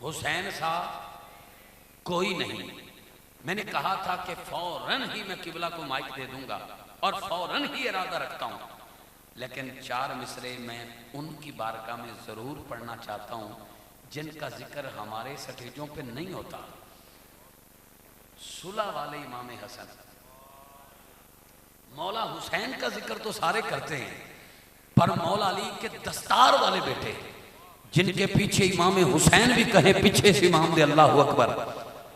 حسین سا کوئی نہیں. میں نے کہا تھا کہ فوراً ہی میں قبلہ کو مائک دے دوں گا اور فوراً ہی ارادہ رکھتا ہوں، لیکن 4 مصرے میں ان کی بارگاہ میں ضرور پڑھنا چاہتا ہوں جن کا ذکر ہمارے سٹیجوں پہ نہیں ہوتا. صلح والے امام حسن، مولا حسین کا ذکر تو سارے کرتے ہیں، پر مولا علی کے دستار والے بیٹے جن کے پیچھے امام حسین بھی کہے پیچھے سے امام دے اللہ اکبر،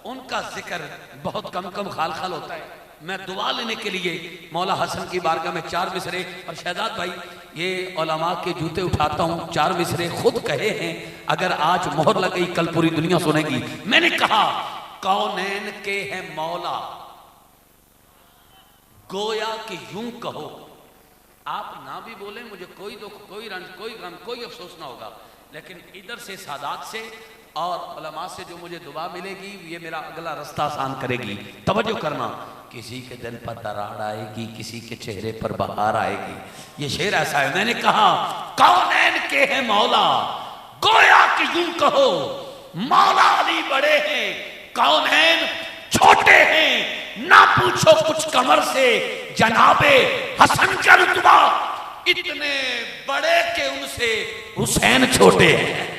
ان کا ذکر بہت کم خال خال ہوتا ہے. میں دعا لینے کے لیے مولا حسن کی بارگاہ میں 4 مصرے، اور شہزاد بھائی یہ علماء کے جوتے اٹھاتا ہوں، 4 مصرے خود کہے ہیں، اگر آج مہر لگ گئی کل پوری دنیا سنے گی. میں نے کہا کونین کے ہیں مولا، گویا کہ یوں کہو. آپ نہ بھی بولیں مجھے کوئی دکھ، کوئی رنج، کوئی غم، کوئی افسوس نہ ہوگا، لیکن ادھر سے سادات سے اور علماء سے جو مجھے دعا ملے گی یہ میرا اگلا رستہ آسان کرے گی. توجہ کرنا، کسی کے دل پر دراڑ آئے گی، کسی کے چہرے پر بہار آئے گی. یہ شعر ایسا ہے. میں نے کہا کونین کے ہیں مولا، گویا کہ یوں کہو مولا علی بڑے ہیں، کونین چھوٹے ہیں. نہ پوچھو کچھ کمر سے جناب حسن کا رتبہ اتنے بڑے کہ ان سے حسین چھوٹے ہیں.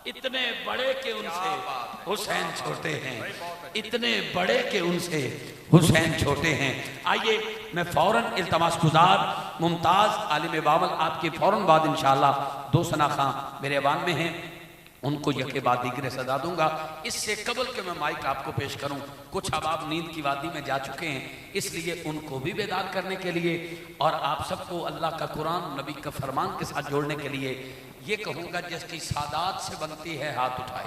اتنے بڑے کہ ان سے حسین چھوٹے ہیں، اتنے بڑے کہ ان سے حسین چھوٹے ہیں. آئیے میں فوراً التماس گزار ممتاز عالم باول آپ کی فوراً بعد انشاءاللہ 2 ثنا خاں میرے ایوان میں ہیں، ان کو یکے بعد دیگرے سزا دوں گا. اس سے قبل کہ میں مائک آپ کو پیش کروں، کچھ اب نیند کی وادی میں جا چکے ہیں، اس لیے ان کو بھی بیدار کرنے کے لیے اور آپ سب کو اللہ کا قرآن نبی کا فرمان کے ساتھ جوڑنے کے لیے یہ کہوں گا جس کی سادات سے بنتی ہے ہاتھ اٹھائے،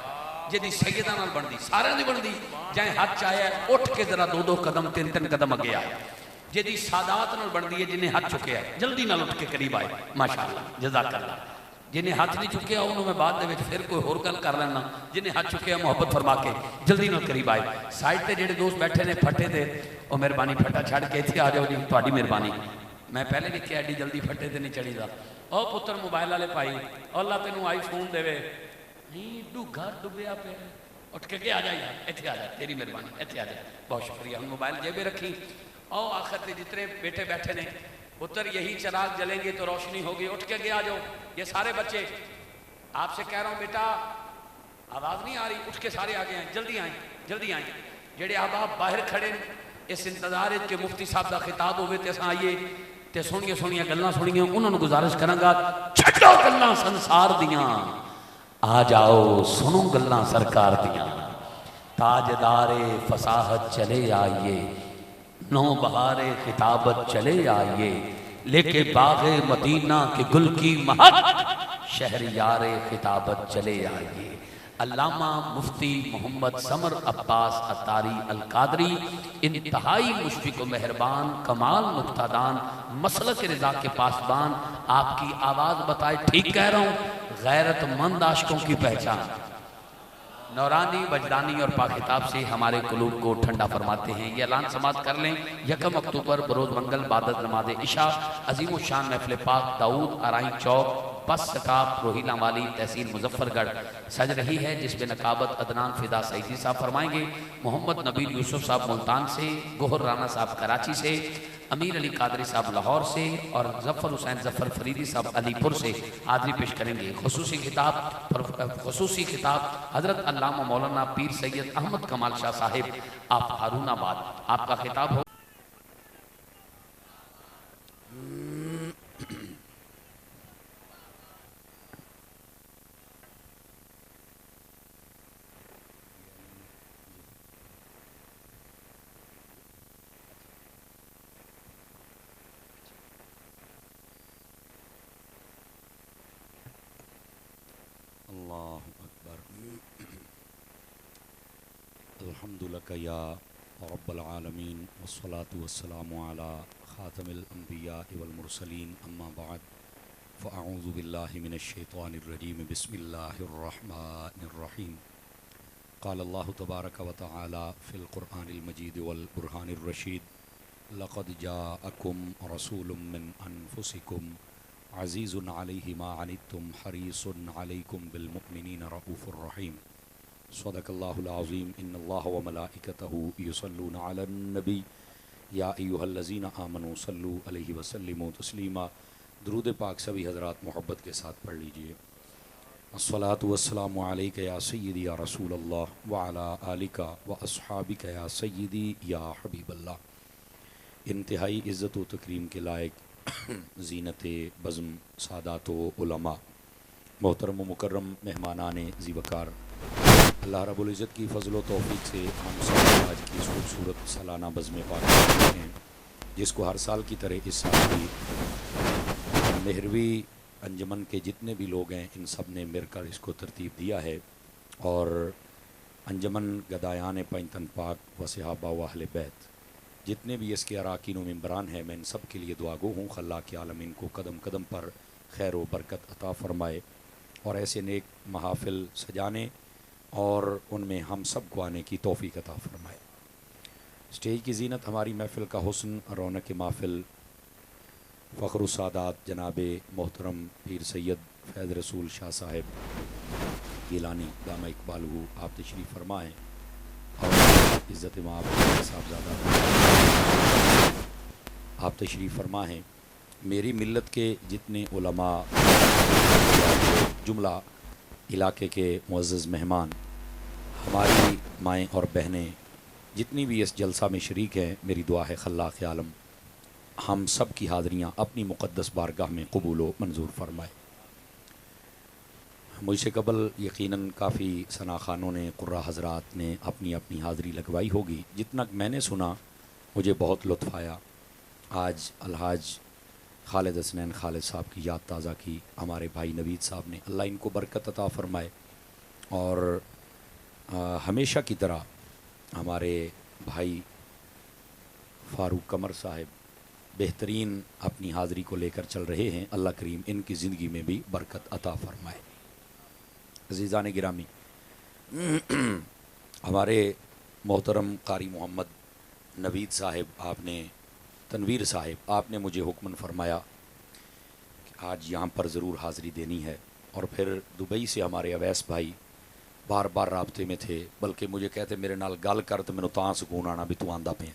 جدی سیدہ نال بن دی سارے نہیں بن دی، جائیں ہاتھ چاہے اٹھ کے ذرا 2 قدم 3 قدم اگے آئے. جدی سادات نال بن دی ہے جنہیں ہاتھ چکے آئے جلدی نال اٹھ کے قریب آئے. ماشاءاللہ جزاک اللہ. جنہیں ہاتھ نہیں چکے انہوں میں بعد دے وچ پھر کوئی اور گل کر لینا. جنہیں ہاتھ چکے محبت فرما کے جلدی نال قریب آئے. سائڈ تے جڑے دوست بیٹھے نے پھٹے تے او مہربانی پھٹا چھڑ کے ایتھے آ جاؤ جی، تہاڈی مہربانی. میں پہلے لکھیا ایڈی جلدی پھٹے تے نہیں چڑھی دا. او پتر موبائل والے بھائی اللہ تینوں آئی فون دے نہیں ڈوگا ڈبیا پہ اٹھ کے آ جا یار ایتھے آ جا، تیری مہربانی ایتھے آ جا. بہت شکریہ. ہم موبائل جیبیں رکھی. او آخر تے جتنے بیٹے بیٹھے نے پتر یہی چراغ جلیں گے تو روشنی ہوگی، اٹھ کے آ جاؤ. یہ سارے بچے آپ سے کہہ رہا ہوں بیٹا آواز نہیں آ رہی، اٹھ کے سارے آگے آئیں، جلدی آئیں جلدی آئیں. جڑے آپ باہر کھڑے اس انتظار کہ مفتی صاحب دا خطاب ہوئے تے اساں آئیے تے سونیاں گلاں سنیاں. انہوں نے گزارش کراں گا چھڈو گلاں سنسار دیاں، آ جاؤ سنو گلاں سرکار دیاں. تاجدار فصاحت چلے آئیے، نو بہار خطابت چلے آئیے، لے کے باغ مدینہ کے گل کی مہک شہریار خطابت چلے آئیے. علامہ مفتی محمد سمر عباس عطاری القادری انتہائی مشفق و مہربان، کمال نکتہ دان، مسلک رضا کے پاسبان. آپ کی آواز بتائے ٹھیک کہہ رہا ہوں، غیرت مند عاشقوں کی پہچان. نورانی وجدانی اور پاکتاب سے ہمارے قلوب کو ٹھنڈا فرماتے ہیں. یہ اعلان سماعت کر لیں. 1 اکتوبر بروز منگل بعد از نماز عشاء عظیم الشان محفل پاک داؤد آرائیں چوک بس سٹاپ روہیلا والی تحصیل مظفر گڑھ سج رہی ہے، جس میں نقابت عدنان فدا سعیدی صاحب فرمائیں گے، محمد نبیل یوسف صاحب ملتان سے، گوہر رانا صاحب کراچی سے، امیر علی قادری صاحب لاہور سے اور ظفر حسین ظفر فریدی صاحب علی پور سے حاضری پیش کریں گے. خصوصی خطاب حضرت علامہ مولانا پیر سید احمد کمال شاہ صاحب آپ ہارون آباد. آپ کا خطاب ہو. اللہ اکبر. الحمد لک یا رب العالمین والصلاة والسلام علی خاتم الانبیاء والمرسلین. اما بعد فاعوذ باللہ من الشیطان الرجیم. بسم اللہ الرحمن الرحیم. قال اللہ تبارک و تعالی فی القرآن المجید والبرہان الرشید لقد جاءکم رسول من انفسکم عزیز علیہ ما عنتم حریص علیکم بالمؤمنین رؤوف الرحیم صدق اللہ العظیم ان اللہ وملائکتہ یصلون علی النبی یا ایہا الذین آمنوا صلوا علیہ وسلموا تسلیما. درود پاک سبھی حضرات محبت کے ساتھ پڑھ لیجئے. الصلاۃ والسلام علیک یا سیدی یا رسول اللہ وعلی آلک واصحابک یا سیدی یا حبیب اللہ. انتہائی عزت و تکریم کے لائق زینت بزم سادات و علماء، محترم و مکرم مہمانان ذی وقار، اللہ رب العزت کی فضل و توفیق سے ہم سب آج کی اس خوبصورت سالانہ بزم پاک کرتے ہیں، جس کو ہر سال کی طرح اس سال بھی مہروی انجمن کے جتنے بھی لوگ ہیں ان سب نے مل کر اس کو ترتیب دیا ہے. اور انجمن گدایان پنجتن پاک و صحابہ و اہل بیت جتنے بھی اس کے اراکین و ممبران ہیں، میں ان سب کے لیے دعا گو ہوں. خلاق عالمین کو قدم قدم پر خیر و برکت عطا فرمائے اور ایسے نیک محافل سجانے اور ان میں ہم سب کو آنے کی توفیق عطا فرمائے. اسٹیج کی زینت ہماری محفل کا حسن، رونق محفل فخر السادات جناب محترم پیر سید فیض رسول شاہ صاحب گیلانی دامہ اقبالہ آپ تشریف فرمائیں اور عزت مآب صاحبزادہ آپ تشریف فرما ہیں. میری ملت کے جتنے علماء جملہ علاقے کے معزز مہمان، ہماری مائیں اور بہنیں جتنی بھی اس جلسہ میں شریک ہیں، میری دعا ہے خلاق عالم ہم سب کی حاضریاں اپنی مقدس بارگاہ میں قبول و منظور فرمائے. مجھ سے قبل یقیناً کافی ثناخانوں نے، قرہ حضرات نے اپنی اپنی حاضری لگوائی ہوگی. جتنا میں نے سنا مجھے بہت لطف آیا. آج الحاج خالد حسنین خالد صاحب کی یاد تازہ کی ہمارے بھائی نوید صاحب نے، اللہ ان کو برکت عطا فرمائے. اور ہمیشہ کی طرح ہمارے بھائی فاروق قمر صاحب بہترین اپنی حاضری کو لے کر چل رہے ہیں. اللہ کریم ان کی زندگی میں بھی برکت عطا فرمائے. عزیزان گرامی، ہمارے محترم قاری محمد نوید صاحب آپ نے، تنویر صاحب آپ نے مجھے حکم فرمایا کہ آج یہاں پر ضرور حاضری دینی ہے. اور پھر دبئی سے ہمارے اویس بھائی بار بار رابطے میں تھے، بلکہ مجھے کہتے میرے نال گل کر تو مینوں تاں سکون آنا بھی تو آندا پیا.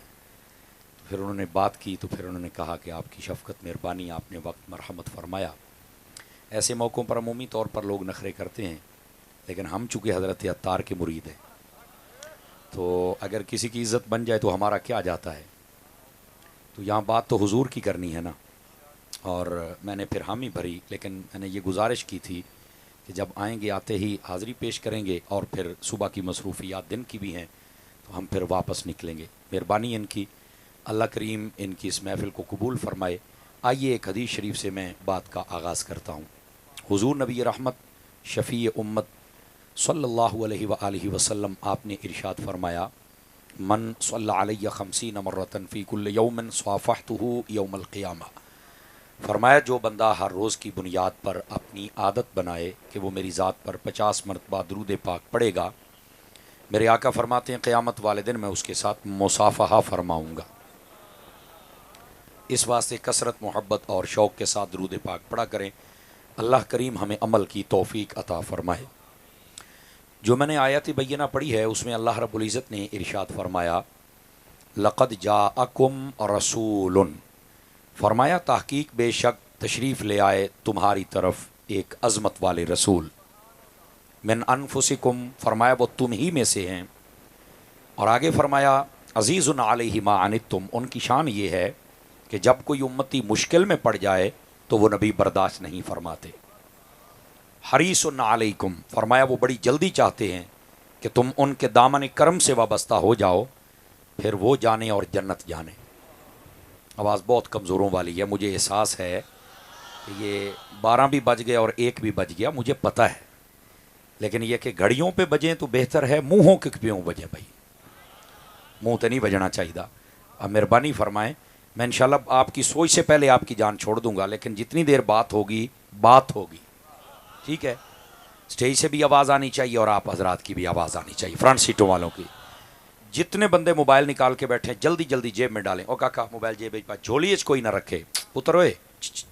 پھر انہوں نے بات کی تو پھر انہوں نے کہا کہ آپ کی شفقت مہربانی، آپ نے وقت مرحمت فرمایا. ایسے موقعوں پر عمومی طور پر لوگ نخرے کرتے ہیں، لیکن ہم چونکہ حضرت عطار کے مرید ہیں تو اگر کسی کی عزت بن جائے تو ہمارا کیا جاتا ہے. تو یہاں بات تو حضور کی کرنی ہے نا. اور میں نے پھر حامی بھری، لیکن میں نے یہ گزارش کی تھی کہ جب آئیں گے آتے ہی حاضری پیش کریں گے اور پھر صبح کی مصروفیات دن کی بھی ہیں تو ہم پھر واپس نکلیں گے. مہربانی ان کی، اللہ کریم ان کی اس محفل کو قبول فرمائے. آئیے ایک حدیث شریف سے میں بات کا آغاز کرتا ہوں. حضور نبی رحمت شفیع امت صلی اللہ علیہ وآلہ وسلم آپ نے ارشاد فرمایا، من صلی علیہ 50 مرتن فی کل یوم صافحتہ یوم القیامہ. فرمایا جو بندہ ہر روز کی بنیاد پر اپنی عادت بنائے کہ وہ میری ذات پر 50 مرتبہ درود پاک پڑھے گا، میرے آقا فرماتے ہیں قیامت والے دن میں اس کے ساتھ مصافحہ فرماؤں گا. اس واسطے کثرت محبت اور شوق کے ساتھ درود پاک پڑھا کریں. اللہ کریم ہمیں عمل کی توفیق عطا فرمائے. جو میں نے آیت بینہ پڑھی ہے اس میں اللہ رب العزت نے ارشاد فرمایا، لقد جاءکم رسول، فرمایا تحقیق بے شک تشریف لے آئے تمہاری طرف ایک عظمت والے رسول، من انفسکم، فرمایا وہ تم ہی میں سے ہیں. اور آگے فرمایا عزیز علیہ ما عنتم، ان کی شان یہ ہے کہ جب کوئی امتی مشکل میں پڑ جائے تو وہ نبی برداشت نہیں فرماتے. حریص علیکم، فرمایا وہ بڑی جلدی چاہتے ہیں کہ تم ان کے دامن کرم سے وابستہ ہو جاؤ، پھر وہ جانے اور جنت جانے. آواز بہت کمزوروں والی ہے، مجھے احساس ہے کہ یہ 12 بھی بج گئے اور 1 بھی بج گیا، مجھے پتہ ہے، لیکن یہ کہ گھڑیوں پہ بجیں تو بہتر ہے، منہوں کے پیوں بجیں. بھائی منہ تو نہیں بجنا چاہیے. اب مہربانی فرمائیں، میں انشاءاللہ آپ کی سوچ سے پہلے آپ کی جان چھوڑ دوں گا، لیکن جتنی دیر بات ہوگی بات ہوگی، ٹھیک ہے. اسٹیج سے بھی آواز آنی چاہیے اور آپ حضرات کی بھی آواز آنی چاہیے، فرنٹ سیٹوں والوں کی. جتنے بندے موبائل نکال کے بیٹھے ہیں جلدی جلدی جیب میں ڈالیں. او کاکا موبائل جیب میں، جھولی کوئی نہ رکھے، پتر ہوئے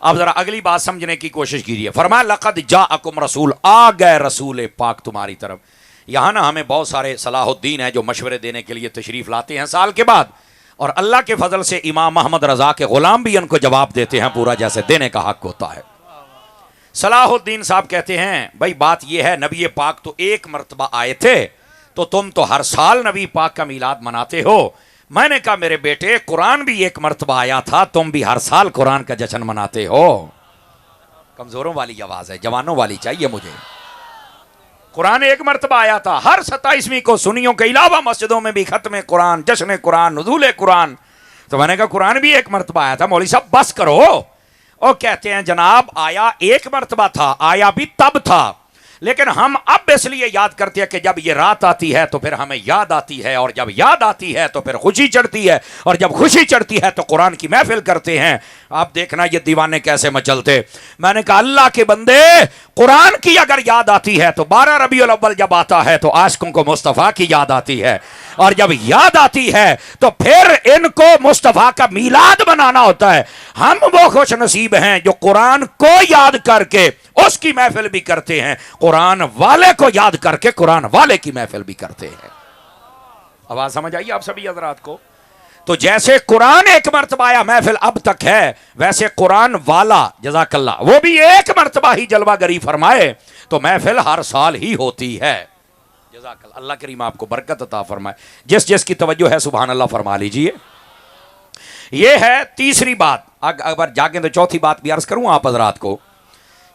اب ذرا اگلی بات سمجھنے کی کوشش کیجیے. فرمایا لقد جاءکم رسول, آ گئے رسول پاک تمہاری طرف. یہاں نا ہمیں بہت سارے صلاح الدین ہیں جو مشورے دینے کے لیے تشریف لاتے ہیں سال کے بعد, اور اللہ کے فضل سے امام محمد رضا کے غلام بھی ان کو جواب دیتے ہیں پورا جیسے دینے کا حق ہوتا ہے. صلاح الدین صاحب کہتے ہیں بھائی بات یہ ہے, نبی پاک تو ایک مرتبہ آئے تھے, تو تم تو ہر سال نبی پاک کا میلاد مناتے ہو. میں نے کہا میرے بیٹے قرآن بھی ایک مرتبہ آیا تھا, تم بھی ہر سال قرآن کا جشن مناتے ہو. کمزوروں والی آواز ہے, جوانوں والی چاہیے مجھے. قرآن ایک مرتبہ آیا تھا, ہر 27ویں کو سنیوں کے علاوہ مسجدوں میں بھی ختم قرآن, جشن قرآن, نزول قرآن. تو میں نے کہا قرآن بھی ایک مرتبہ آیا تھا. مولوی صاحب بس کرو. اور کہتے ہیں جناب آیا ایک مرتبہ تھا, آیا بھی تب تھا, لیکن ہم اب اس لیے یاد کرتے ہیں کہ جب یہ رات آتی ہے تو پھر ہمیں یاد آتی ہے, اور جب یاد آتی ہے تو پھر خوشی چڑھتی ہے, اور جب خوشی چڑھتی ہے تو قرآن کی محفل کرتے ہیں. آپ دیکھنا یہ دیوانے کیسے مچلتے. میں نے کہا اللہ کے بندے, قرآن کی اگر یاد آتی ہے تو 12 ربیع الاول جب آتا ہے تو عاشقوں کو مصطفیٰ کی یاد آتی ہے, اور جب یاد آتی ہے تو پھر ان کو مصطفیٰ کا میلاد منانا ہوتا ہے. ہم وہ خوش نصیب ہیں جو قرآن کو یاد کر کے اس کی محفل بھی کرتے ہیں, قرآن والے کو یاد کر کے قرآن والے کی محفل بھی کرتے ہیں. آواز سمجھ آئیے آپ سبھی حضرات کو؟ تو جیسے قرآن ایک مرتبہ آیا محفل اب تک ہے, ویسے قرآن والا جزاک اللہ وہ بھی ایک مرتبہ ہی جلوہ گری فرمائے تو محفل ہر سال ہی ہوتی ہے. جزاک اللہ, اللہ کریم آپ کو برکت عطا فرمائے. جس جس کی توجہ ہے سبحان اللہ فرما لیجئے. یہ ہے تیسری بات. اگر جاگیں تو چوتھی بات بھی عرض کروں آپ حضرات کو,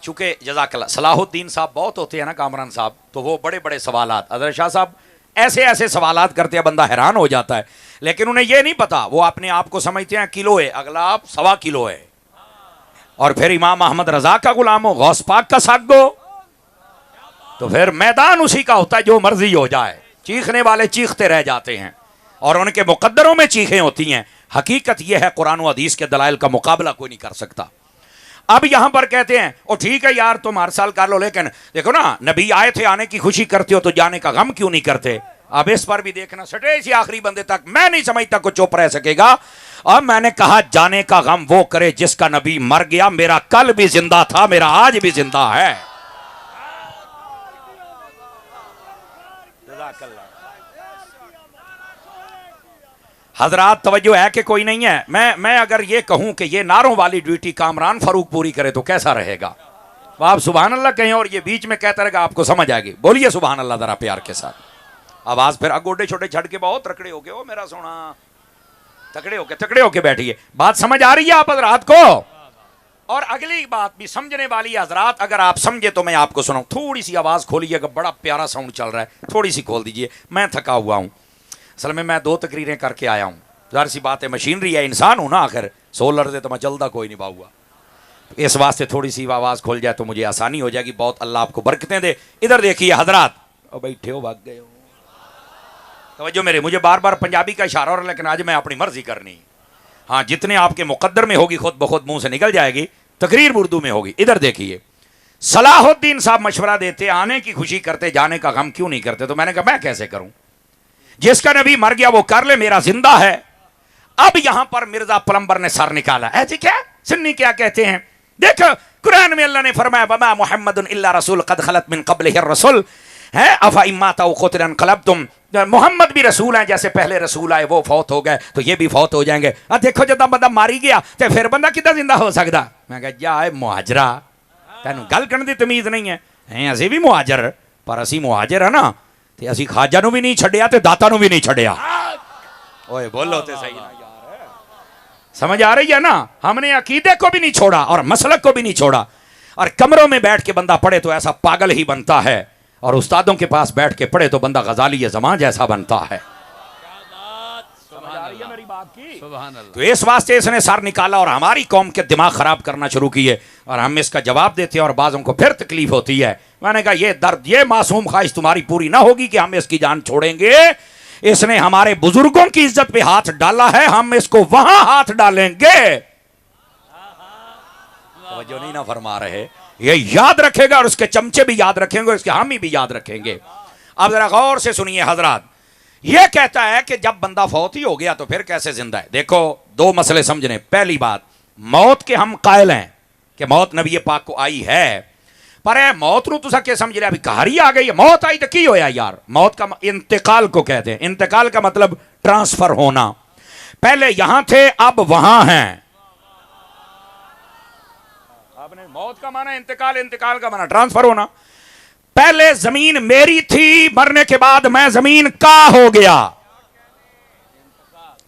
چونکہ جزاک اللہ صلاح الدین صاحب بہت ہوتے ہیں نا کامران صاحب, تو وہ بڑے بڑے سوالات, حضرت شاہ صاحب ایسے ایسے سوالات کرتے ہیں بندہ حیران ہو جاتا ہے, لیکن انہیں یہ نہیں پتا, وہ اپنے آپ کو سمجھتے ہیں کلو ہے, اگلا آپ 1.25 کلو ہے, اور پھر امام احمد رضا کا غلام ہو, غوث پاک کا ساگو, تو پھر میدان اسی کا ہوتا ہے جو مرضی ہو جائے. چیخنے والے چیختے رہ جاتے ہیں اور ان کے مقدروں میں چیخیں ہوتی ہیں. حقیقت یہ ہے قرآن و حدیث کے دلائل کا مقابلہ کوئی نہیں کر سکتا. اب یہاں پر کہتے ہیں او ٹھیک ہے یار تم ہر سال کر لو, لیکن دیکھو نا نبی آئے تھے, آنے کی خوشی کرتے ہو تو جانے کا غم کیوں نہیں کرتے؟ اب اس پر بھی دیکھنا سٹے سی آخری بندے تک, میں نہیں سمجھتا کوئی چپ رہ سکے گا. اب میں نے کہا جانے کا غم وہ کرے جس کا نبی مر گیا, میرا کل بھی زندہ تھا, میرا آج بھی زندہ ہے. حضرات توجہ ہے کہ کوئی نہیں ہے؟ میں اگر یہ کہوں کہ یہ نعروں والی ڈیوٹی کامران فاروق پوری کرے تو کیسا رہے گا؟ آپ سبحان اللہ کہیں اور یہ بیچ میں کہتا رہے گا, آپ کو سمجھ آئے گی. بولیے سبحان اللہ ذرا پیار کے ساتھ. آواز پھر گوڈے چھوٹے چھڑ کے بہت تکڑے ہو گئے ہو میرا سونا, تکڑے ہو کے بیٹھیے. بات سمجھ آ رہی ہے آپ حضرات کو؟ اور اگلی بات بھی سمجھنے والی حضرات, اگر آپ سمجھے تو میں آپ کو سناؤں. تھوڑی سی آواز کھولیے گا, بڑا پیارا ساؤنڈ چل رہا ہے, تھوڑی سی کھول دیجئے. میں تھکا ہوا ہوں اصل میں 2 تقریریں کر کے آیا ہوں. ظاہر سی بات ہے مشینری ہے, انسان ہوں نا آخر, سولر سے تو میں چلتا کوئی نہیں باؤں. اس واسطے تھوڑی سی آواز کھول جائے تو مجھے آسانی ہو جائے گی. بہت اللہ آپ کو برکتیں دے. ادھر دیکھیے حضرات, بیٹھے ہو بھاگ گئے ہو, توجہ میرے, مجھے بار بار پنجابی کا اشارہ ہو رہا ہے لیکن آج میں اپنی مرضی کرنی. ہاں جتنے آپ کے مقدر میں ہوگی خود بخود منہ سے نکل جائے گی, تقریر اردو میں ہوگی. ادھر دیکھیے صلاح الدین صاحب مشورہ دیتے, آنے کی خوشی کرتے, جانے کا غم کیوں نہیں کرتے. تو میں نے کہا میں کیسے کروں, جس کا نبی مر گیا وہ کر لے, میرا زندہ ہے. اب یہاں پر مرزا پلمبر نے سر نکالا. ایسے کیا سنی کیا کہتے ہیں؟ دیکھو قرآن میں اللہ نے فرمایا وما محمد الا رسول قد خلت من قبلہ الرسل ہے افا امات او قتل انقلبتم. محمد بھی رسول ہیں, جیسے پہلے رسول آئے وہ فوت ہو گئے تو یہ بھی فوت ہو جائیں گے. دیکھو جب بندہ ماری گیا تو پھر بندہ کدھر زندہ ہو سکتا؟ میں کہا جا اے مہاجرہ, تینوں گل کرنے دی تمیز نہیں ہے. اسی بھی مہاجر, پر اسی مہاجر ہے نا, تے اسی خواجہ نو بھی نہیں چھڈیا تے داتا نو بھی نہیں چھڈیا. اوئے بولو تے صحیح نا, سمجھ آ رہی ہے نا؟ ہم نے عقیدے کو بھی نہیں چھوڑا اور مسلک کو بھی نہیں چھوڑا. اور کمروں میں بیٹھ کے بندہ پڑھے تو ایسا پاگل ہی بنتا ہے, اور استادوں کے پاس بیٹھ کے پڑھے تو بندہ غزالی زمان جیسا بنتا ہے. تو اس واسطے اس نے سر نکالا اور ہماری قوم کے دماغ خراب کرنا شروع کیے, اور ہم اس کا جواب دیتے ہیں اور بعضوں کو پھر تکلیف ہوتی ہے. میں نے کہا یہ درد, یہ معصوم خواہش تمہاری پوری نہ ہوگی کہ ہم اس کی جان چھوڑیں گے. اس نے ہمارے بزرگوں کی عزت پہ ہاتھ ڈالا ہے, ہم اس کو وہاں ہاتھ ڈالیں گے. توجہ نہیں نہ فرما رہے. یہ یاد رکھے گا اور اس کے چمچے بھی یاد رکھیں گے, اس کے حامی بھی یاد رکھیں گے. اب ذرا غور سے سنیے حضرات, یہ کہتا ہے کہ جب بندہ فوت ہی ہو گیا تو پھر کیسے زندہ ہے. دیکھو 2 مسئلے سمجھنے. پہلی بات, موت کے ہم قائل ہیں, کہ موت نبی پاک کو آئی ہے، پر اے موت نو تسا کیا سمجھ رہے ابھی کہاری آ گئی ہے؟ موت آئی تو کی ہویا یار؟ موت کا انتقال کو کہتے ہیں، انتقال کا مطلب ٹرانسفر ہونا، پہلے یہاں تھے اب وہاں ہیں۔ آپ نے موت کا معنی انتقال، انتقال کا معنی ٹرانسفر ہونا۔ پہلے زمین میری تھی، مرنے کے بعد میں زمین کا ہو گیا،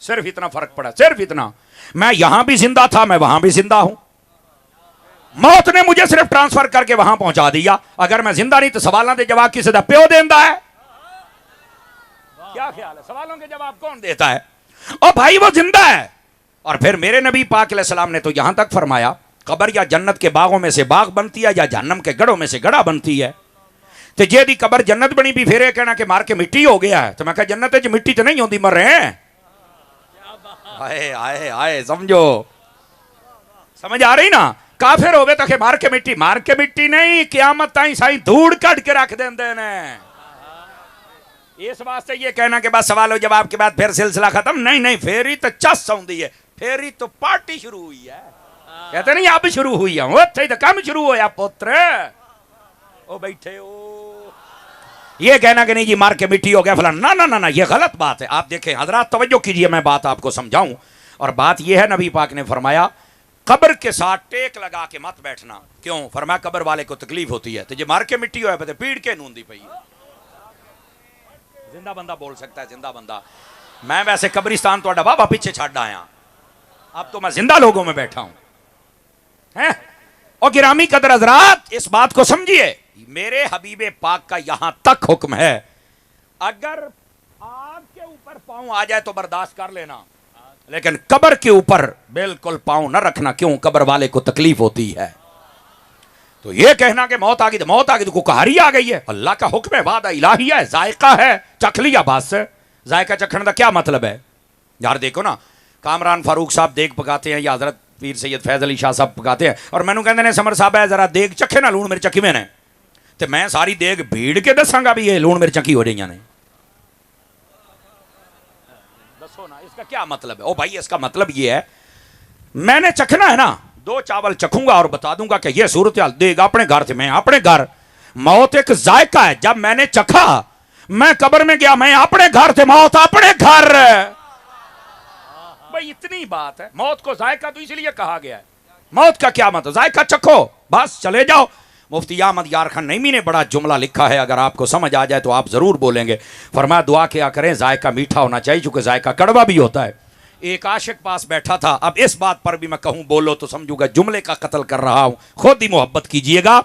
صرف اتنا فرق پڑا، صرف اتنا۔ میں یہاں بھی زندہ تھا، میں وہاں بھی زندہ ہوں، موت نے مجھے صرف ٹرانسفر کر کے وہاں پہنچا دیا۔ اگر میں زندہ نہیں تو سوالوں کے جواب کسی دا پیو دیندا ہے؟ کیا خیال ہے سوالوں کے جواب کون دیتا ہے؟ اور بھائی وہ زندہ ہے۔ اور پھر میرے نبی پاک علیہ السلام نے تو یہاں تک فرمایا قبر یا جنت کے باغوں میں سے باغ بنتی ہے یا جہنم کے گڑھوں میں سے گڑھا بنتی ہے۔ تو جے دی قبر جنت بنی بھی پھر یہ کہنا کہ مار کے مٹی ہو گیا ہے، تو میں کہا جنت ہے مٹی تو نہیں ہوندی، مر رہے ہیں۔ آئے آئے آئے سمجھو، سمجھ آ رہی نا؟ کافر ہوئے تو کہ مار کے مٹی نہیں، قیامت تائیں سائیں دھوڑ کٹ کے رکھ دیں دینے۔ اس واسطے یہ کہنا کہ بس سوال و جواب کے بعد پھر سلسلہ ختم، نہیں، پھیری تو چس ہوندی ہے، پھیری تو پارٹی شروع ہوئی ہے۔ کہتے نہیں اب شروع ہوئی ہے، وہ تھے تو کم شروع ہویا پتر، او بیٹھے ہو۔ یہ کہنا کہ نہیں جی مار کے مٹی ہو گیا فلان، نہ، یہ غلط بات ہے۔ آپ دیکھیں حضرات توجہ کیجئے، میں بات آپ کو سمجھاؤں، اور بات یہ ہے نبی پاک نے فرمایا قبر کے ساتھ ٹیک لگا کے مت بیٹھنا۔ کیوں؟ فرمایا قبر والے کو تکلیف ہوتی ہے، تو جی مار کے مٹی ہوئے پہ پیڑ کے نوندی پئی۔ زندہ بندہ بول سکتا ہے، زندہ بندہ۔ میں ویسے قبرستان تو بابا پیچھے چھڑ آیا، اب تو میں زندہ لوگوں میں بیٹھا ہوں۔ اور گرامی قدر حضرات اس بات کو سمجھیے، میرے حبیب پاک کا یہاں تک حکم ہے اگر آگ کے اوپر پاؤں آ جائے تو برداشت کر لینا، لیکن قبر کے اوپر بالکل پاؤں نہ رکھنا۔ کیوں؟ قبر والے کو تکلیف ہوتی ہے۔ تو یہ کہنا کہ موت آ گئی تو کو کہاری آ گئی ہے، اللہ کا حکم ہے، وعدہ الہی ہے، ذائقہ ہے، چکھ لیا بات سے۔ ذائقہ چکھنے کا کیا مطلب ہے یار؟ دیکھو نا، کامران فاروق صاحب دیگ پکاتے ہیں یا حضرت پیر سید فیض علی شاہ صاحب پکاتے ہیں، اور میں نے کہتے ہیں سمر صاحب ہے ذرا دیگ چکھے نا لون مرچ کیویں نے، تو میں ساری دیگ بھیڑ کے دساں گا بھی یہ لون مرچ کی ہو رہی ہیں، دسو نا اس کا کیا مطلب ہے؟ او بھائی اس کا مطلب یہ ہے میں نے چکھنا ہے نا، 2 چاول چکھوں گا اور بتا دوں گا کہ یہ صورتحال دیگ اپنے گھر سے، میں اپنے گھر۔ موت ایک ذائقہ ہے، جب میں نے چکھا میں قبر میں گیا، میں اپنے گھر سے، موت اپنے گھر۔ بھائی اتنی بات ہے، موت کو ذائقہ تو اس لیے کہا گیا ہے۔ موت کا کیا مطلب؟ ذائقہ چکھو بس چلے جاؤ۔ مفتی احمد یار خان نعیمی نے بڑا جملہ لکھا ہے، اگر آپ کو سمجھ آ جائے تو آپ ضرور بولیں گے۔ فرمایا دعا کیا کریں ذائقہ میٹھا ہونا چاہیے، چونکہ ذائقہ کڑوا بھی ہوتا ہے۔ ایک عاشق پاس بیٹھا تھا، اب اس بات پر بھی میں کہوں بولو تو سمجھوں گا جملے کا قتل کر رہا ہوں، خود ہی محبت کیجئے گا۔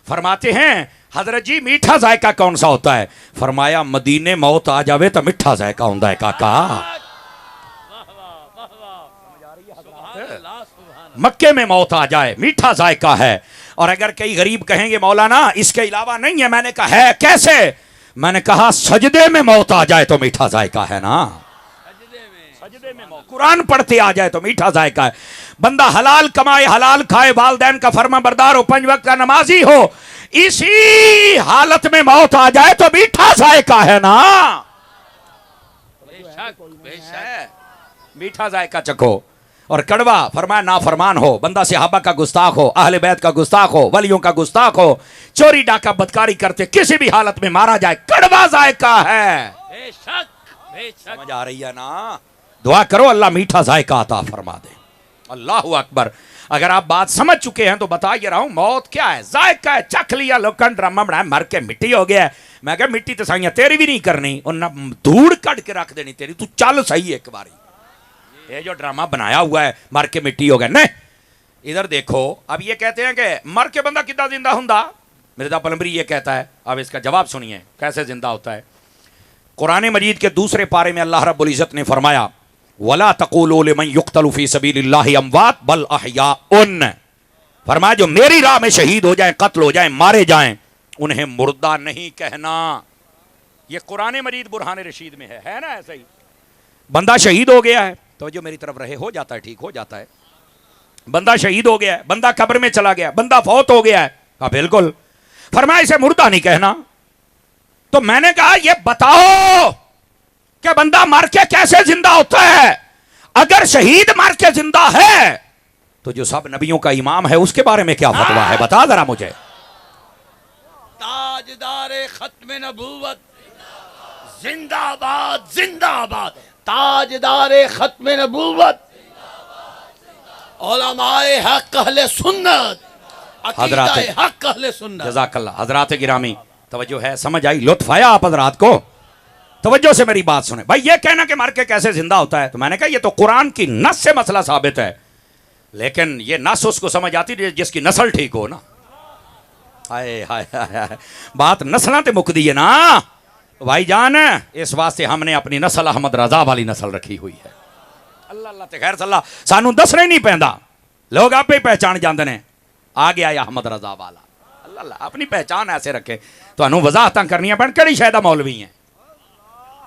فرماتے ہیں حضرت جی میٹھا ذائقہ کون سا ہوتا ہے؟ فرمایا مدینے موت آ جاوے تو میٹھا ذائقہ ہوتا ہے کاکا۔ مکے میں موت آ جائے میٹھا ذائقہ ہے، اور اگر کئی غریب کہیں گے مولانا اس کے علاوہ نہیں ہے، میں نے کہا ہے کیسے؟ میں نے کہا سجدے میں موت آ جائے تو میٹھا ذائقہ ہے نا، سجدے میں موت، قرآن پڑھتے آ جائے تو میٹھا ذائقہ ہے۔ بندہ حلال کمائے حلال کھائے، والدین کا فرما بردار ہو، 5 وقت کا نمازی ہو، اسی حالت میں موت آ جائے تو میٹھا ذائقہ ہے نا، میٹھا ذائقہ چکھو۔ اور کڑوا فرمایا نافرمان ہو، بندہ صحابہ کا گستاخ ہو، اہل بیت کا گستاخ ہو، ولیوں کا گستاخ ہو، چوری ڈاکہ بدکاری کرتے کسی بھی حالت میں مارا جائے، کڑوا ذائقہ ہے۔ بے شک سمجھ آ رہی ہے نا؟ دعا کرو اللہ میٹھا ذائقہ عطا فرما دے۔ اللہ اکبر۔ اگر آپ بات سمجھ چکے ہیں تو بتا یہ رہا ہوں موت کیا ہے، ذائقہ ہے۔ چکھ لیا لوکن ڈرامہ بنایا، مر کے مٹی ہو گیا ہے، میں کہا مٹی تو سائیاں تیری بھی نہیں کرنی، اور نہ دھوڑ کٹ کے رکھ دینی تیری، تو چل صحیح ایک باری۔ یہ جو ڈرامہ بنایا ہوا ہے مر کے مٹی ہو گئے، نہیں ادھر دیکھو۔ اب یہ کہتے ہیں کہ مر کے بندہ کتنا زندہ ہوندا، مرزا پلمبری یہ کہتا ہے، اب اس کا جواب سنیے کیسے زندہ ہوتا ہے۔ قرآن مجید کے دوسرے پارے میں اللہ رب العزت نے فرمایا وَلَا تَقُولُوا لِمَنْ يُقْتَلُ فِي سَبِيلِ اللَّهِ أَمْوَاتٌ بَلْ أَحْيَاءٌ، فرمایا جو میری راہ میں شہید ہو جائیں، قتل ہو جائیں، مارے جائیں، انہیں مردہ نہیں کہنا۔ یہ قرآن مجید برہان رشید میں ہے نا ایسا ہی۔ بندہ شہید ہو گیا ہے تو جو میری طرف رہے ہو جاتا ہے، ٹھیک ہو جاتا ہے۔ بندہ شہید ہو گیا ہے، بندہ قبر میں چلا گیا، بندہ فوت ہو گیا ہے، کہا بالکل۔ فرمایا اسے مردہ نہیں کہنا۔ تو میں نے کہا یہ بتاؤ کہ بندہ مر کے کیسے زندہ ہوتا ہے؟ اگر شہید مر کے زندہ ہے تو جو سب نبیوں کا امام ہے اس کے بارے میں کیا فتویٰ ہے؟ بتا ذرا مجھے. تاجدار ختم نبوت زندہ باد زندہ باد. تاجدار ختم نبوت علماء حق اہل سنت حضرات عقیدہ حق اہل سنت. جزاک اللہ. حضرات گرامی توجہ ہے, سمجھ آئی, لطف آیا آپ حضرات کو؟ توجہ سے میری بات سنیں. بھائی یہ کہنا کہ مر کے کیسے زندہ ہوتا ہے, تو میں نے کہا یہ تو قرآن کی نص سے مسئلہ ثابت ہے, لیکن یہ نص اس کو سمجھ آتی جس کی نسل ٹھیک ہو نا. ہائے ہائے ہائے, بات نسلیں تے مک دی ہے نا بھائی جان. اس واسطے ہم نے اپنی نسل احمد رضا والی نسل رکھی ہوئی ہے. اللہ اللہ تے خیر صلاح سانو دسنا ہی نہیں پیندا, لوگ آپ ہی پہچان جاندے نے آ گیا یا احمد رضا والا. اللہ اللہ اپنی پہچان ایسے رکھے. تو انہوں وضاحتاں کرنیاں پین کہڑی شاید مولوی ہیں,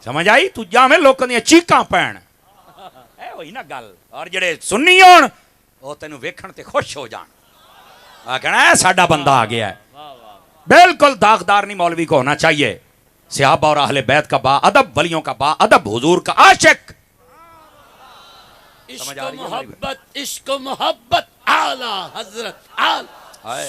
سمجھ آئی؟ تو جاویں لوکاں دیاں چیکاں پین اے ہوئی نا گل. اور جڑے سنی ہون وہ تینوں ویکھن تے خوش ہو جان, آ کہنا ہے ساڈا بندہ آ گیا ہے. بالکل داغدار نہیں مولوی کو ہونا چاہیے. صحابہ اور اہل بیت کا با ادب, ولیوں کا با ادب, حضور کا عاشق. عشق و محبت عشق و محبت اعلی حضرت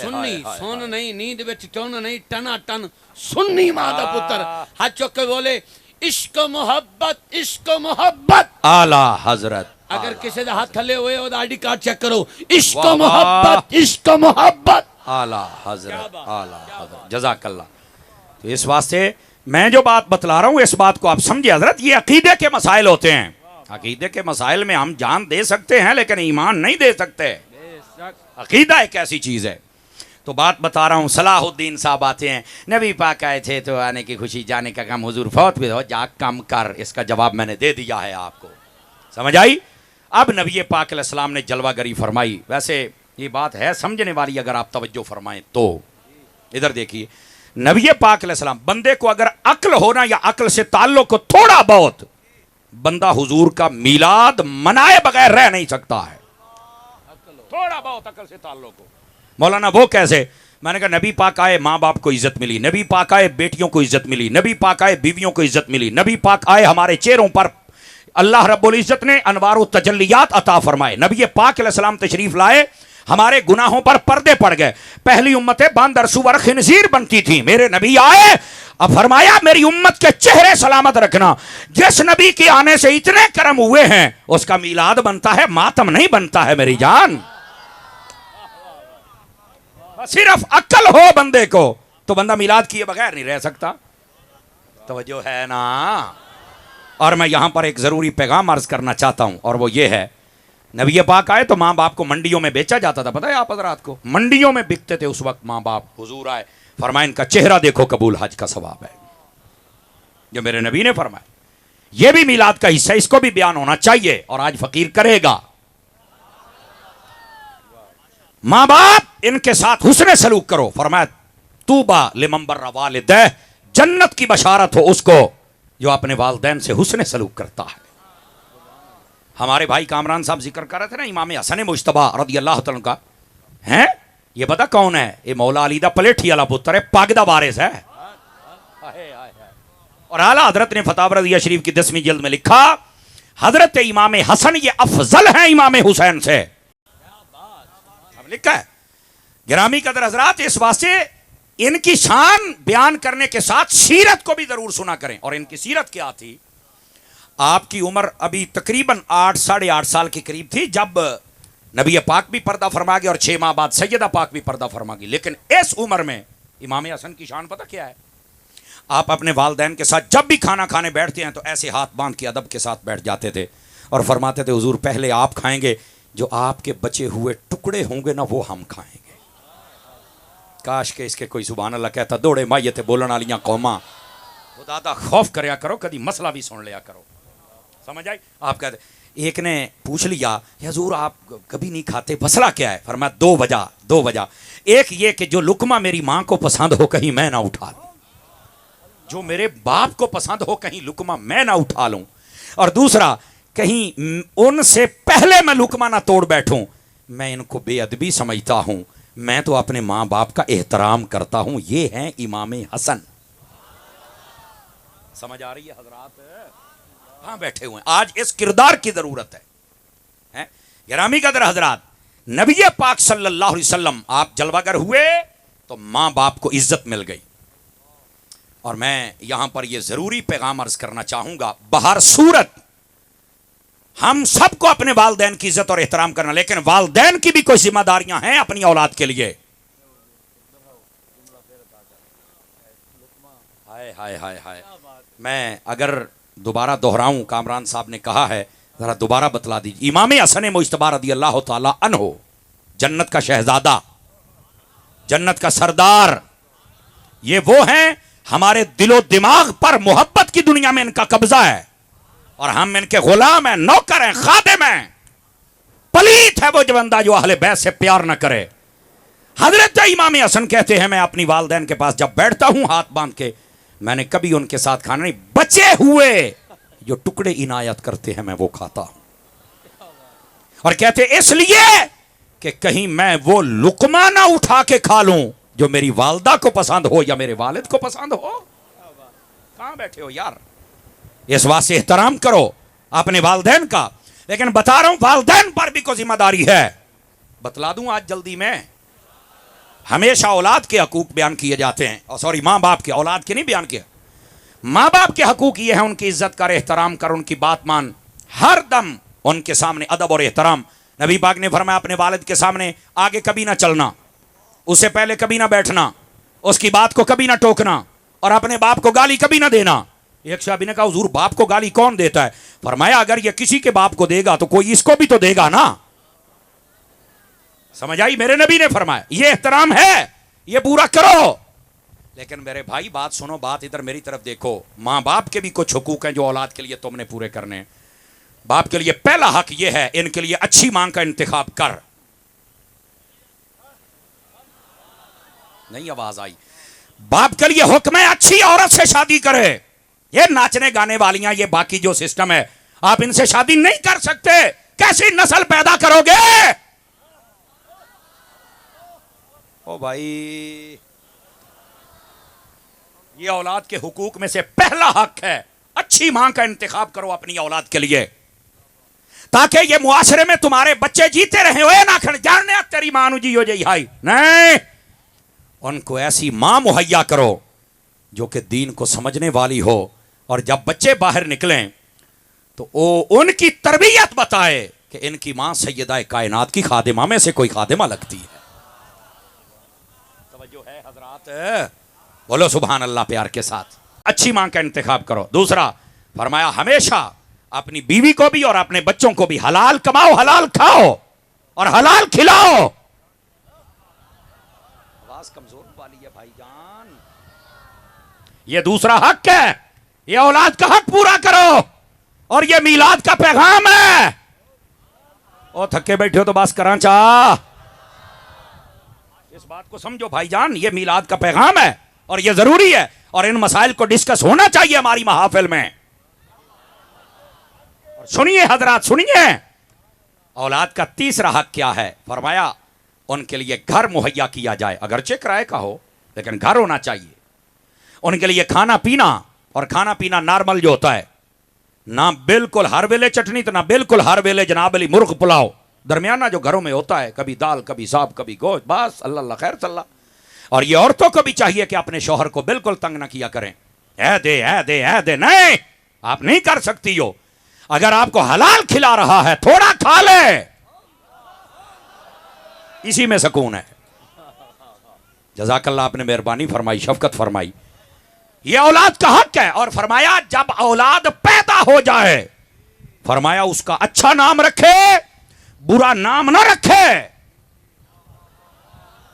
سنی سن نہیں نیند وچ ٹن نہیں ٹنا ٹن سنی ماں دا پتر ہاتھ چک کے بولے عشق و محبت عشق و محبت اعلی حضرت. اگر کسی دا ہاتھ تھلے ہوئے اور آئی ڈی کارڈ چیک کرو. عشق و محبت عشق و محبت اعلی حضرت اعلی حضرت. جزاک اللہ. تو اس واسطے میں جو بات بتلا رہا ہوں اس بات کو آپ سمجھے حضرت. یہ عقیدے کے مسائل ہوتے ہیں. عقیدے کے مسائل میں ہم جان دے سکتے ہیں لیکن ایمان نہیں دے سکتے. عقیدہ ایک ایسی چیز ہے. تو بات بتا رہا ہوں, صلاح الدین صاحب آتے ہیں, نبی پاک آئے تھے تو آنے کی خوشی, جانے کا کام, حضور فوت بھی ہو, جا کم کر. اس کا جواب میں نے دے دیا ہے آپ کو, سمجھ آئی؟ اب نبی پاک علیہ السلام نے جلوہ گری فرمائی. ویسے یہ بات ہے سمجھنے والی اگر آپ توجہ فرمائیں تو. ادھر دیکھیے, نبی پاک علیہ السلام, بندے کو اگر عقل ہونا یا عقل سے تعلق ہو تھوڑا بہت, بندہ حضور کا میلاد منائے بغیر رہ نہیں سکتا ہے. تھوڑا بہت عقل سے تعلق ہو. مولانا وہ کیسے؟ میں نے کہا نبی پاک آئے ماں باپ کو عزت ملی, نبی پاک آئے بیٹیوں کو عزت ملی, نبی پاک آئے بیویوں کو عزت ملی, نبی پاک آئے ہمارے چہروں پر اللہ رب العزت نے انوار و تجلیات عطا فرمائے, نبی پاک علیہ السلام تشریف لائے, ہمارے گناہوں پر پردے پڑ گئے. پہلی امتیں باندر سور خنزیر بنتی تھیں, میرے نبی آئے, اب فرمایا میری امت کے چہرے سلامت رکھنا. جس نبی کے آنے سے اتنے کرم ہوئے ہیں اس کا میلاد بنتا ہے, ماتم نہیں بنتا ہے میری جان. صرف عقل ہو بندے کو تو بندہ میلاد کیے بغیر نہیں رہ سکتا. توجہ ہے نا. اور میں یہاں پر ایک ضروری پیغام عرض کرنا چاہتا ہوں, اور وہ یہ ہے, نبی پاک آئے تو ماں باپ کو منڈیوں میں بیچا جاتا تھا. پتہ ہے آپ حضرات کو, منڈیوں میں بکتے تھے اس وقت ماں باپ. حضور آئے, فرمایا ان کا چہرہ دیکھو قبول حج کا ثواب ہے, جو میرے نبی نے فرمایا. یہ بھی میلاد کا حصہ, اس کو بھی بیان ہونا چاہیے, اور آج فقیر کرے گا. ماں باپ ان کے ساتھ حسن سلوک کرو. فرمایا طوبیٰ لمن بر والدیہ, جنت کی بشارت ہو اس کو جو اپنے والدین سے حسن سلوک کرتا ہے. ہمارے بھائی کامران صاحب ذکر کر رہے تھے نا امام حسن مجتبیٰ رضی اللہ تعالیٰ کا, ہیں یہ پتا کون ہے؟ یہ مولا علی دا پلیٹھی والا پتر ہے, پاک دا وارث ہے. اور اعلیٰ حضرت نے فتاوی رضیہ شریف کی 10ویں جلد میں لکھا, حضرت امام حسن یہ افضل ہیں امام حسین سے. اب لکھا ہے. گرامی قدر حضرات, اس واسطے ان کی شان بیان کرنے کے ساتھ سیرت کو بھی ضرور سنا کریں. اور ان کی سیرت کیا تھی؟ آپ کی عمر ابھی تقریباً 8-8.5 سال کے قریب تھی جب نبی پاک بھی پردہ فرما گئے, اور 6 ماہ بعد سیدہ پاک بھی پردہ فرما گئی. لیکن اس عمر میں امام حسن کی شان پتہ کیا ہے؟ آپ اپنے والدین کے ساتھ جب بھی کھانا کھانے بیٹھتے ہیں تو ایسے ہاتھ باندھ کے ادب کے ساتھ بیٹھ جاتے تھے, اور فرماتے تھے حضور پہلے آپ کھائیں گے, جو آپ کے بچے ہوئے ٹکڑے ہوں گے نا وہ ہم کھائیں گے. کاش کہ اس کے کوئی سبحان اللہ کہتا, دوڑے مائیے تے بولن والیاں قوماں, خدا دا خوف کریا کرو, کدی مسئلہ بھی سن لیا کرو. سمجھ آئی؟ آپ کہتے, ایک نے پوچھ لیا حضور آپ کبھی نہیں کھاتے, مسئلہ کیا ہے؟ فرمایا 2 وجہ. ایک یہ کہ جو لقمہ میری ماں کو پسند ہو کہیں میں نہ اٹھا لوں, جو میرے باپ کو پسند ہو کہیں لقمہ میں نہ اٹھا لوں, اور دوسرا کہیں ان سے پہلے میں لقمہ نہ توڑ بیٹھوں. میں ان کو بے ادبی سمجھتا ہوں, میں تو اپنے ماں باپ کا احترام کرتا ہوں. یہ ہیں امام حسن. سمجھ آ رہی ہے حضرات؟ ہاں بیٹھے ہوئے ہیں. آج اس کردار کی ضرورت ہے. گرامی قدر حضرات, نبی پاک صلی اللہ علیہ وسلم آپ جلوہ گر ہوئے تو ماں باپ کو عزت مل گئی. اور میں یہاں پر یہ ضروری پیغام عرض کرنا چاہوں گا، بہر صورت ہم سب کو اپنے والدین کی عزت اور احترام کرنا، لیکن والدین کی بھی کوئی ذمہ داریاں ہیں اپنی اولاد کے لیے. ہائے ہائے ہائے ہائے، میں اگر دوبارہ دہراؤں، کامران صاحب نے کہا ہے ذرا دوبارہ بتلا دیجیے. امام حسن مجتبی رضی اللہ تعالی عنہ، جنت کا شہزادہ، جنت کا سردار، یہ وہ ہیں ہمارے دل و دماغ پر محبت کی دنیا میں ان کا قبضہ ہے، اور ہم ان کے غلام ہیں، نوکر ہیں، خادم ہیں. پلیت ہے وہ جو بندہ جو اہل بیت سے پیار نہ کرے. حضرت امام حسن کہتے ہیں میں اپنی والدین کے پاس جب بیٹھتا ہوں ہاتھ باندھ کے، میں نے کبھی ان کے ساتھ کھانا نہیں، بچے ہوئے جو ٹکڑے عنایت کرتے ہیں میں وہ کھاتا ہوں. اور کہتے اس لیے کہ کہیں میں وہ لقمہ نہ اٹھا کے کھا لوں جو میری والدہ کو پسند ہو یا میرے والد کو پسند ہو. کہاں بیٹھے ہو یار؟ اس واسطے احترام کرو اپنے والدین کا. لیکن بتا رہا ہوں والدین پر بھی کوئی ذمہ داری ہے. بتلا دوں آج جلدی میں، ہمیشہ اولاد کے حقوق بیان کیے جاتے ہیں، اور سوری ماں باپ کے، اولاد کے نہیں بیان کیا. ماں باپ کے حقوق یہ ہیں ان کی عزت کر، احترام کر، ان کی بات مان، ہر دم ان کے سامنے ادب اور احترام. نبی پاک نے فرمایا اپنے والد کے سامنے آگے کبھی نہ چلنا، اس سے پہلے کبھی نہ بیٹھنا، اس کی بات کو کبھی نہ ٹوکنا، اور اپنے باپ کو گالی کبھی نہ دینا. ایک صحابی نے کہا حضور باپ کو گالی کون دیتا ہے؟ فرمایا اگر یہ کسی کے باپ کو دے گا تو کوئی اس کو بھی تو دے گا نا. سمجھ آئی؟ میرے نبی نے فرمایا یہ احترام ہے، یہ پورا کرو. لیکن میرے بھائی بات سنو، بات ادھر میری طرف دیکھو. ماں باپ کے بھی کچھ حقوق ہیں جو اولاد کے لیے تم نے پورے کرنے ہیں. باپ کے لیے پہلا حق یہ ہے ان کے لیے اچھی ماں کا انتخاب کر. نہیں آواز آئی؟ باپ کے لیے حکم ہے اچھی عورت سے شادی کرے. یہ ناچنے گانے والیاں، یہ باقی جو سسٹم ہے، آپ ان سے شادی نہیں کر سکتے. کیسی نسل پیدا کرو گے؟ او بھائی، یہ اولاد کے حقوق میں سے پہلا حق ہے اچھی ماں کا انتخاب کرو اپنی اولاد کے لیے، تاکہ یہ معاشرے میں تمہارے بچے جیتے رہے ہوئے نہ کھڑ جاننے تیری ماں نو جی ہو جائی ہائی نہیں. ان کو ایسی ماں مہیا کرو جو کہ دین کو سمجھنے والی ہو، اور جب بچے باہر نکلیں تو ان کی تربیت بتائے کہ ان کی ماں سیدہ کائنات کی خادمہ میں سے کوئی خادمہ لگتی ہے. توجہ ہے حضرات؟ بولو سبحان اللہ پیار کے ساتھ. اچھی ماں کا انتخاب کرو. دوسرا فرمایا ہمیشہ اپنی بیوی کو بھی اور اپنے بچوں کو بھی حلال کماؤ، حلال کھاؤ اور حلال کھلاؤ. آواز کمزور والی ہے بھائی جان. یہ دوسرا حق ہے، یہ اولاد کا حق پورا کرو. اور یہ میلاد کا پیغام ہے. او تھکے بیٹھے ہو تو بس کراں چاہ، اس بات کو سمجھو بھائی جان. یہ میلاد کا پیغام ہے اور یہ ضروری ہے، اور ان مسائل کو ڈسکس ہونا چاہیے ہماری محافل میں. اور سنیے حضرات، سنیے اولاد کا تیسرا حق کیا ہے. فرمایا ان کے لیے گھر مہیا کیا جائے، اگرچہ کرائے کا ہو لیکن گھر ہونا چاہیے. ان کے لیے کھانا پینا، اور کھانا پینا نارمل جو ہوتا ہے، نہ بالکل ہر ویلے چٹنی تو نہ بالکل ہر ویلے جناب علی مرغ پلاؤ، درمیانہ جو گھروں میں ہوتا ہے، کبھی دال کبھی ساگ کبھی گوشت، بس اللہ اللہ خیر صلی اللہ. اور یہ عورتوں کو بھی چاہیے کہ اپنے شوہر کو بالکل تنگ نہ کیا کریں. اے دے اے دے اے دے، نہیں، آپ نہیں کر سکتی ہو. اگر آپ کو حلال کھلا رہا ہے تھوڑا کھا لے، اسی میں سکون ہے. جزاک اللہ، آپ نے مہربانی فرمائی، شفقت فرمائی. یہ اولاد کا حق ہے. اور فرمایا جب اولاد پیدا ہو جائے، فرمایا اس کا اچھا نام رکھے، برا نام نہ رکھے.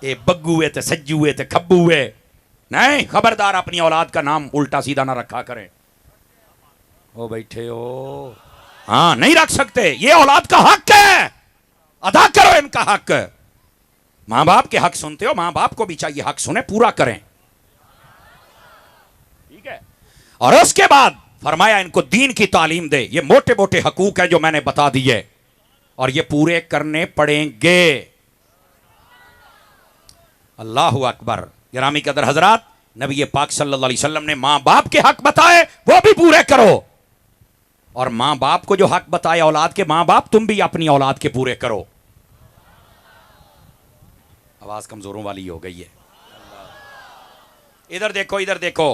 اے بگو ہوئے تے سجو ہوئے تے کھبو ہوئے، نہیں، خبردار اپنی اولاد کا نام الٹا سیدھا نہ رکھا کریں. او بیٹھے ہو، ہاں نہیں رکھ سکتے. یہ اولاد کا حق ہے، ادا کرو ان کا حق. ماں باپ کے حق سنتے ہو، ماں باپ کو بھی چاہیے حق سنیں، پورا کریں. ٹھیک ہے. اور اس کے بعد فرمایا ان کو دین کی تعلیم دے. یہ موٹے موٹے حقوق ہیں جو میں نے بتا دیے، اور یہ پورے کرنے پڑیں گے. اللہ اکبر. گرامی قدر حضرات، نبی پاک صلی اللہ علیہ وسلم نے ماں باپ کے حق بتائے، وہ بھی پورے کرو. اور ماں باپ کو جو حق بتایا اولاد کے، ماں باپ تم بھی اپنی اولاد کے پورے کرو. آواز کمزوروں والی ہو گئی ہے. ادھر دیکھو ادھر دیکھو,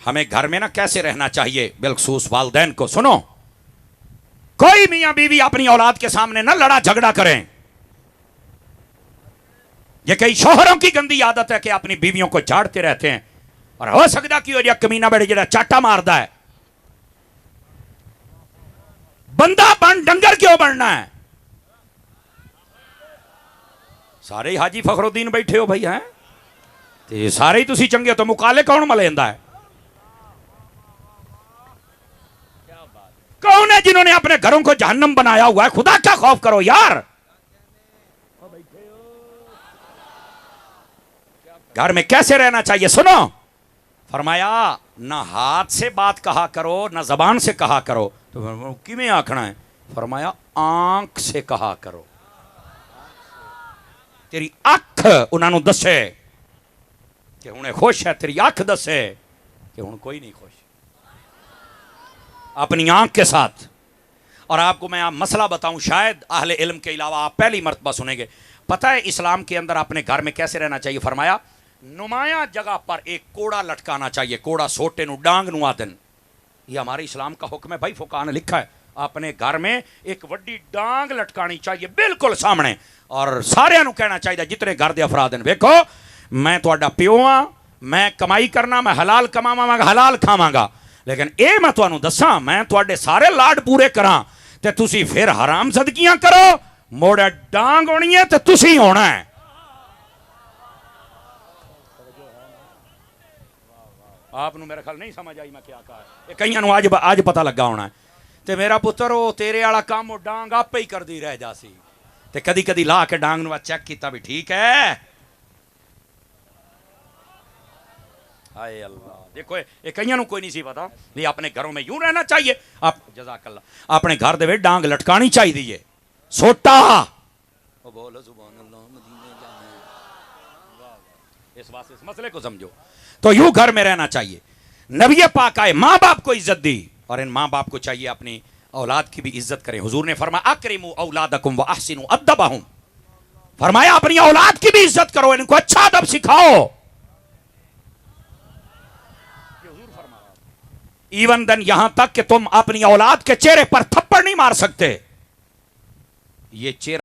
ہمیں گھر میں نا کیسے رہنا چاہیے, بالخصوص والدین کو. سنو, کوئی میاں بیوی اپنی اولاد کے سامنے نہ لڑا جھگڑا کریں. یہ کئی شوہروں کی گندی عادت ہے کہ اپنی بیویوں کو جھاڑتے رہتے ہیں, اور ہو سکتا کہ وہ کمینہ بڑے جڑا چاٹا ماردا ہے. بندہ بن ڈنگر کیوں بننا ہے؟ سارے ہی حاجی فخر الدین بیٹھے ہو بھائی, ہیں تے سارے ہی تسی چنگے ہو, تو مقالے کون ملیندا ہے؟ کون ہے جنہوں نے اپنے گھروں کو جہنم بنایا ہوا ہے؟ خدا کا خوف کرو یار. گھر میں کیسے رہنا چاہیے؟ سنو, فرمایا نہ ہاتھ سے بات کہا کرو نہ زبان سے کہا کرو. تو کیویں آکھنا ہے؟ فرمایا آنکھ سے کہا کرو. تیری اکھ انہاں نوں دسے کہ ہن خوش ہے, تیری اکھ دسے کہ ہن کوئی نہیں خوش. اپنی آنکھ کے ساتھ. اور آپ کو میں مسئلہ بتاؤں, شاید اہل علم کے علاوہ آپ پہلی مرتبہ سنیں گے. پتہ ہے اسلام کے اندر اپنے گھر میں کیسے رہنا چاہیے؟ فرمایا نمایاں جگہ پر ایک کوڑا لٹکانا چاہیے. کوڑا سوٹے نو ڈانگ نو آدن, یہ ہمارے اسلام کا حکم ہے بھائی. فقہاء نے لکھا ہے اپنے گھر میں ایک وڈی ڈانگ لٹکانی چاہیے بالکل سامنے, اور سارے نو کہنا چاہیے جتنے گھر دے افراد ہیں, ویکھو میں تہاڈا پیو ہاں, میں کمائی کرنا, میں حلال کماواں, میں حلال کھاواں گا, لیکن اے میں تانوں دساں میں تہاڈے سارے لاڈ پورے کراں تے تسی پھر حرام صدقیاں کرو, موڑے ڈانگ ہونی ہے تے تسی ہونا ہے. آپ نو میرا خیال نہیں سمجھ آئی میں کیا کہا ہے. کئیاں نو آج پتہ لگا ہونا ہے. تے میرا پتر او تیرے والا کام او ڈانگ آپ ہی کر دی رہ جاسی, تے کدی کدی لا کے ڈانگ نو چیک کیتا بھی ٹھیک ہے. ہائے اللہ, دیکھو یہ کئیاں نو کوئی نہیں سی پتا یہ اپنے گھروں میں یوں رہنا چاہیے. آپ جزاک اللہ, اپنے گھر دے وچ ڈانگ لٹکانی چاہیے سوٹا. او بولو سبحان اللہ, مدینے جانا ہے. اس واسطے اس مسئلے کو سمجھو. تو یوں گھر میں رہنا چاہیے. نبی پاک آئے, ماں باپ کو عزت دی, اور ان ماں باپ کو چاہیے اپنی اولاد کی بھی عزت کریں. حضور نے فرمایا اکرموا اولادکم واحسنوا ادبہم, فرمایا اپنی اولاد کی بھی عزت کرو, ان کو اچھا ادب سکھاؤ. ایون دن یہاں تک کہ تم اپنی اولاد کے چہرے پر تھپڑ نہیں مار سکتے. یہ چہرہ